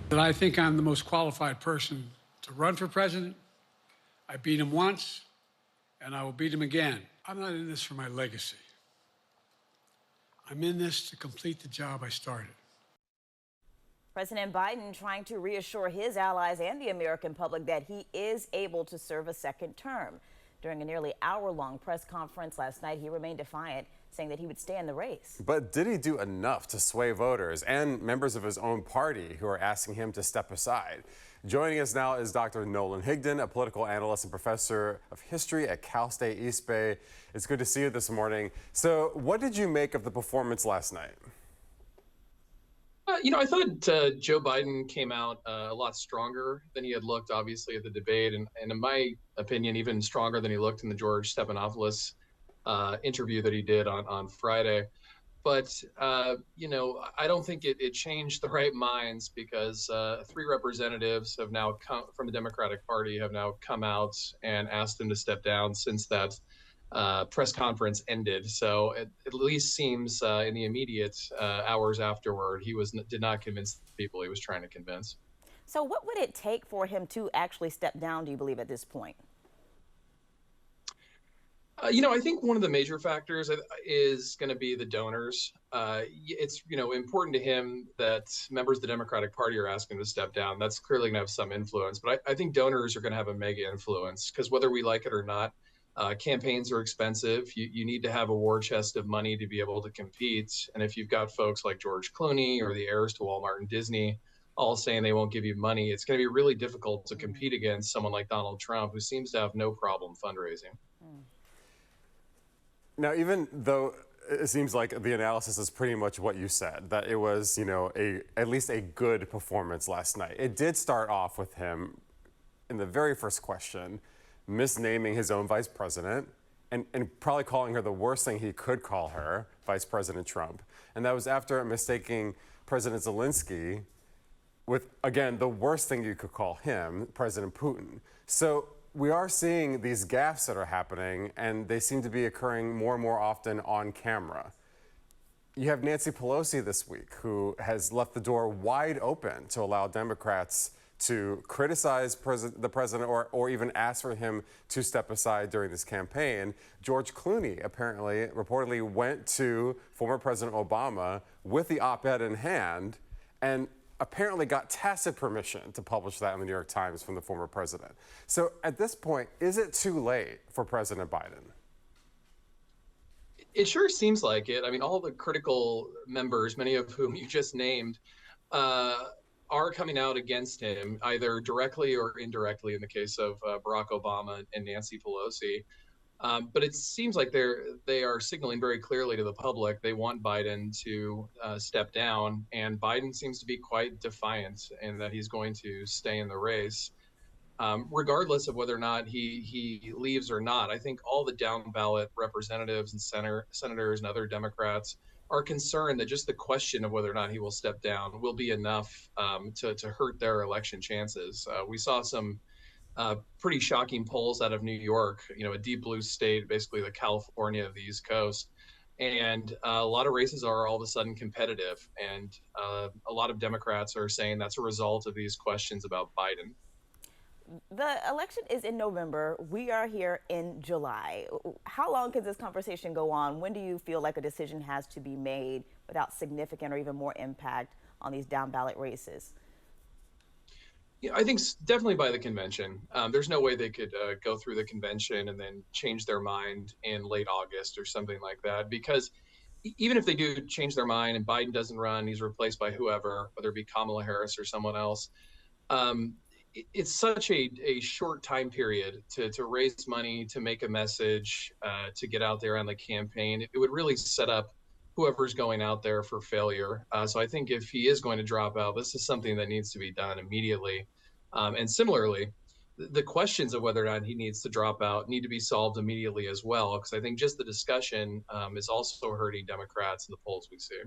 That I think I'm the most qualified person to run for president. I beat him once, and I will beat him again. I'm not in this for my legacy. I'm in this to complete the job I started. President Biden trying to reassure his allies and the American public that he is able to serve a second term. During a nearly hour-long press conference last night, he remained defiant, saying that he would stay in the race. But did he do enough to sway voters and members of his own party who are asking him to step aside? Joining us now is Dr. Nolan Higdon, a political analyst and professor of history at Cal State East Bay. It's good to see you this morning. So what did you make of the performance last night? I thought Joe Biden came out a lot stronger than he had looked, obviously, at the debate, and in my opinion, even stronger than he looked in the George Stephanopoulos interview that he did on Friday. But, I don't think it changed the right minds, because 3 representatives have now come from the Democratic Party have now come out and asked him to step down since that press conference ended. So it at least seems in the immediate hours afterward, he did not convince the people he was trying to convince. So what would it take for him to actually step down, do you believe, at this point? I think one of the major factors is going to be the donors. It's, important to him that members of the Democratic Party are asking him to step down. That's clearly going to have some influence. But I think donors are going to have a mega influence, because whether we like it or not, campaigns are expensive. You need to have a war chest of money to be able to compete. And if you've got folks like George Clooney or the heirs to Walmart and Disney all saying they won't give you money, it's going to be really difficult to compete against someone like Donald Trump, who seems to have no problem fundraising. Now, even though it seems like the analysis is pretty much what you said, that it was, at least a good performance last night. It did start off with him in the very first question misnaming his own vice president and probably calling her the worst thing he could call her, Vice President Trump. And that was after mistaking President Zelensky with, again, the worst thing you could call him, President Putin. So we are seeing these gaffes that are happening, and they seem to be occurring more and more often on camera. You have Nancy Pelosi this week, who has left the door wide open to allow Democrats to criticize the president or even ask for him to step aside during this campaign. George Clooney reportedly went to former President Obama with the op-ed in hand and apparently got tacit permission to publish that in the New York Times from the former president. So at this point, is it too late for President Biden? It sure seems like it. I mean, all the critical members, many of whom you just named, are coming out against him, either directly or indirectly in the case of Barack Obama and Nancy Pelosi. But it seems like they are signaling very clearly to the public they want Biden to step down, and Biden seems to be quite defiant in that he's going to stay in the race, regardless of whether or not he leaves or not. I think all the down ballot representatives and senators and other Democrats are concerned that just the question of whether or not he will step down will be enough to hurt their election chances. We saw some pretty shocking polls out of New York, a deep blue state, basically the California of the East Coast. And a lot of races are all of a sudden competitive. And a lot of Democrats are saying that's a result of these questions about Biden. The election is in November. We are here in July. How long can this conversation go on? When do you feel like a decision has to be made without significant or even more impact on these down ballot races? I think definitely by the convention. There's no way they could go through the convention and then change their mind in late August or something like that, because even if they do change their mind and Biden doesn't run, he's replaced by whoever, whether it be Kamala Harris or someone else. It's such a short time period to raise money, to make a message, to get out there on the campaign. It would really set up whoever's going out there for failure. So I think if he is going to drop out, this is something that needs to be done immediately. And similarly, the questions of whether or not he needs to drop out need to be solved immediately as well, because I think just the discussion is also hurting Democrats in the polls we see.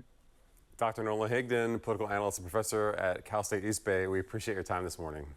Dr. Nolan Higdon, political analyst and professor at Cal State East Bay, we appreciate your time this morning.